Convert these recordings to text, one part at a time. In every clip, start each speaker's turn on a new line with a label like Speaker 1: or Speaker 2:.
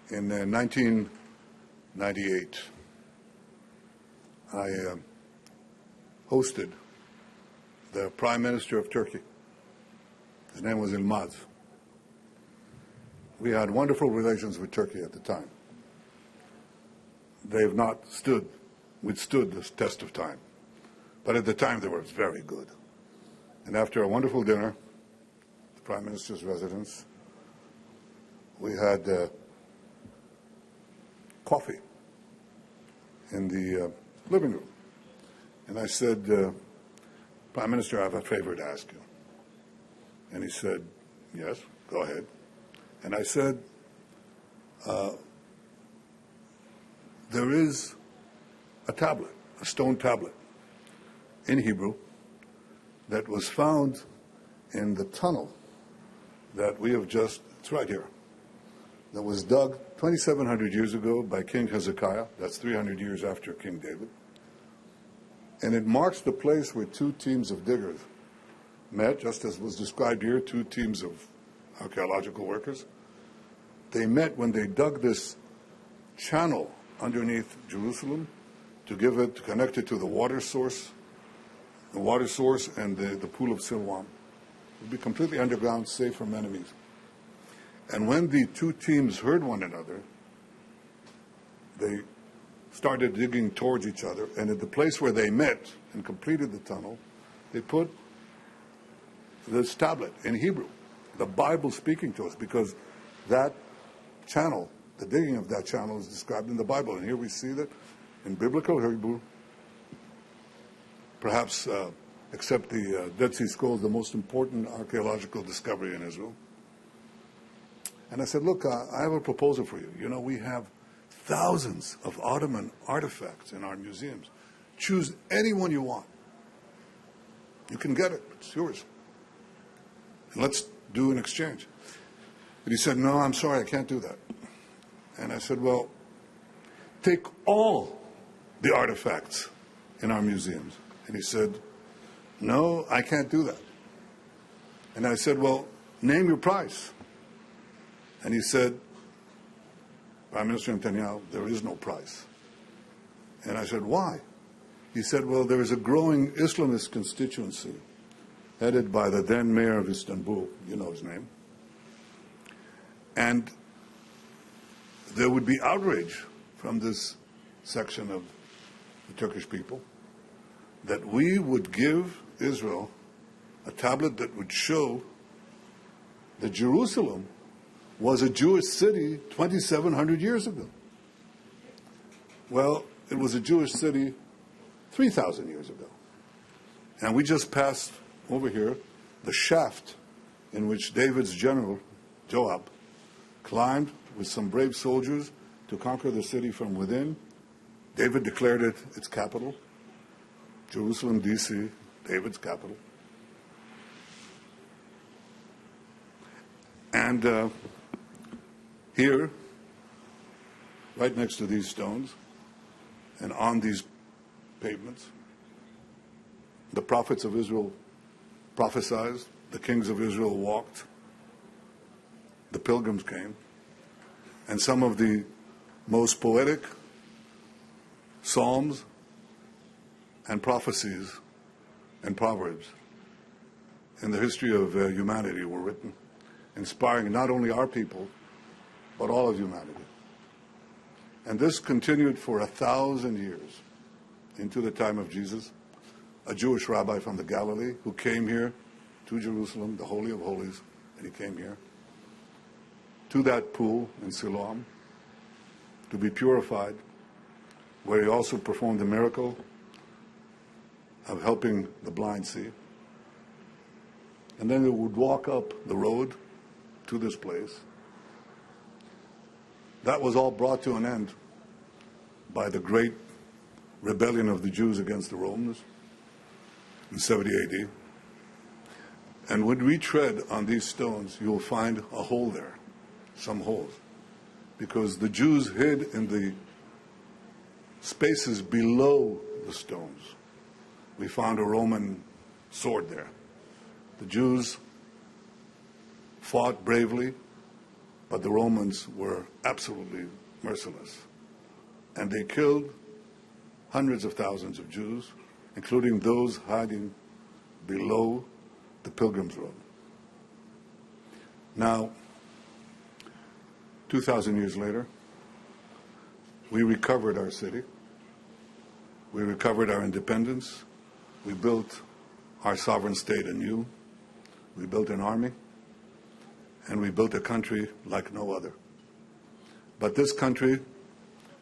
Speaker 1: In 1998, I hosted the Prime Minister of Turkey. His name was Ilmaz. We had wonderful relations with Turkey at the time. They have not withstood this test of time. But at the time, they were very good. And after a wonderful dinner, the Prime Minister's residence, we had coffee in the living room. And I said, Prime Minister, I have a favor to ask you. And he said, yes, go ahead. And I said, there is a tablet, a stone tablet in Hebrew that was found in the tunnel that we have just, it's right here, that was dug 2,700 years ago by King Hezekiah. That's 300 years after King David. And it marks the place where two teams of diggers met, just as was described here, two teams of archaeological workers. They met when they dug this channel underneath Jerusalem to connect it to the water source and the pool of Siloam. It would be completely underground, safe from enemies. And when the two teams heard one another, they started digging towards each other, and at the place where they met and completed the tunnel, they put this tablet in Hebrew, the Bible speaking to us, because that channel, the digging of that channel is described in the Bible. And here we see that in biblical Hebrew, perhaps except the Dead Sea Scrolls, the most important archaeological discovery in Israel. And I said, look, I have a proposal for you. You know, we have thousands of Ottoman artifacts in our museums. Choose any one you want. You can get it. It's yours. And let's do an exchange. And he said, no, I'm sorry, I can't do that. And I said, well, take all the artifacts in our museums. And he said, no, I can't do that. And I said, well, name your price. And he said, Prime Minister Netanyahu, there is no price. And I said, why? He said, well, there is a growing Islamist constituency headed by the then mayor of Istanbul, you know his name. And there would be outrage from this section of the Turkish people that we would give Israel a tablet that would show that Jerusalem was a Jewish city 2,700 years ago. Well, it was a Jewish city 3,000 years ago. And we just passed over here the shaft in which David's general, Joab, climbed with some brave soldiers to conquer the city from within. David declared it its capital. Jerusalem, D.C., David's capital. And here, right next to these stones, and on these pavements, the prophets of Israel prophesied, the kings of Israel walked, the pilgrims came, and some of the most poetic psalms and prophecies and proverbs in the history of humanity were written, inspiring not only our people, but all of humanity. And this continued for 1,000 years into the time of Jesus, a Jewish rabbi from the Galilee who came here to Jerusalem, the Holy of Holies, and he came here to that pool in Siloam to be purified, where he also performed the miracle of helping the blind see. And then they would walk up the road to this place. That was all brought to an end by the great rebellion of the Jews against the Romans in 70 AD. And when we tread on these stones, you will find a hole there, some holes, because the Jews hid in the spaces below the stones. We found a Roman sword there. The Jews fought bravely but the Romans were absolutely merciless. And they killed hundreds of thousands of Jews, including those hiding below the Pilgrim's Road. Now, 2,000 years later, we recovered our city. We recovered our independence. We built our sovereign state anew. We built an army. And we built a country like no other. But this country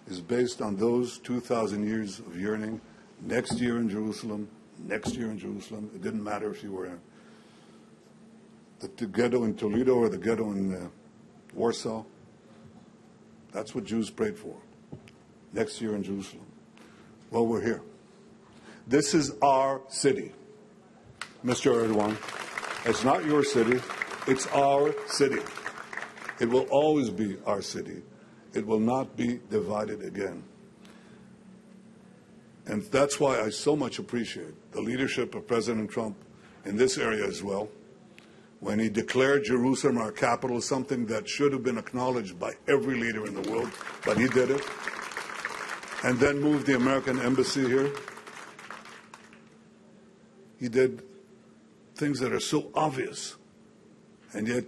Speaker 1: is based on those 2,000 years of yearning. Next year in Jerusalem, next year in Jerusalem. It didn't matter if you were in the ghetto in Toledo or the ghetto in Warsaw. That's what Jews prayed for. Next year in Jerusalem. Well, we're here. This is our city, Mr. Erdogan. It's not your city. It's our city. It will always be our city. It will not be divided again. And that's why I so much appreciate the leadership of President Trump in this area as well. When he declared Jerusalem our capital, something that should have been acknowledged by every leader in the world, but he did it. And then moved the American embassy here. He did things that are so obvious and yet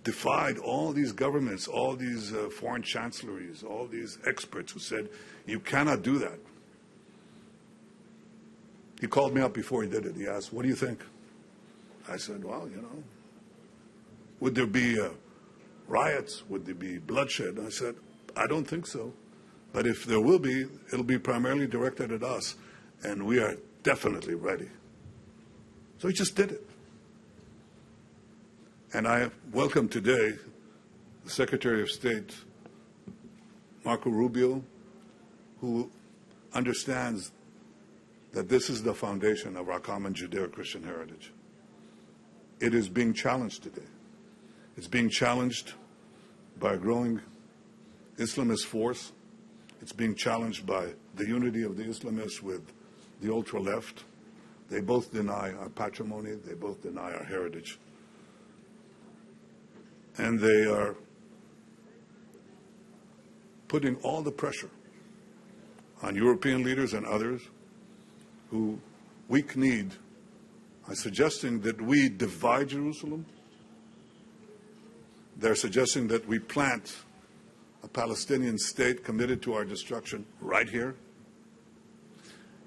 Speaker 1: defied all these governments, all these foreign chancelleries, all these experts who said, you cannot do that. He called me up before he did it. He asked, what do you think? I said, well, would there be riots? Would there be bloodshed? I said, I don't think so. But if there will be, it'll be primarily directed at us. And we are definitely ready. So he just did it. And I welcome today the Secretary of State, Marco Roubiu, who understands that this is the foundation of our common Judeo-Christian heritage. It is being challenged today. It's being challenged by a growing Islamist force. It's being challenged by the unity of the Islamists with the ultra-left. They both deny our patrimony. They both deny our heritage. And they are putting all the pressure on European leaders and others who weak-kneed are suggesting that we divide Jerusalem. They're suggesting that we plant a Palestinian state committed to our destruction right here.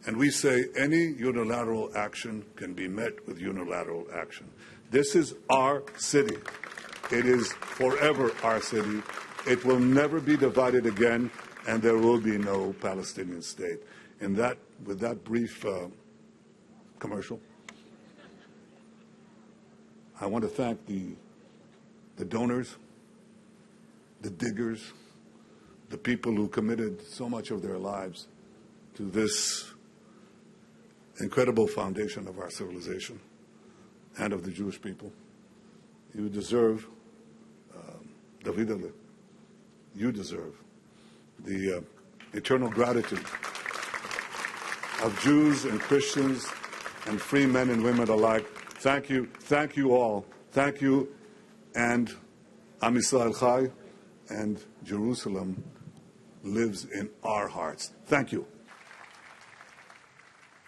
Speaker 1: And we say any unilateral action can be met with unilateral action. This is our city. It is forever our city. It will never be divided again, and there will be no Palestinian state. And that, with that brief commercial, I want to thank the donors, the diggers, the people who committed so much of their lives to this incredible foundation of our civilization and of the Jewish people. You deserve, Davidale, you deserve the eternal gratitude of Jews and Christians and free men and women alike. Thank you all. Thank you, and Am Yisrael Chai, and Jerusalem lives in our hearts. Thank you.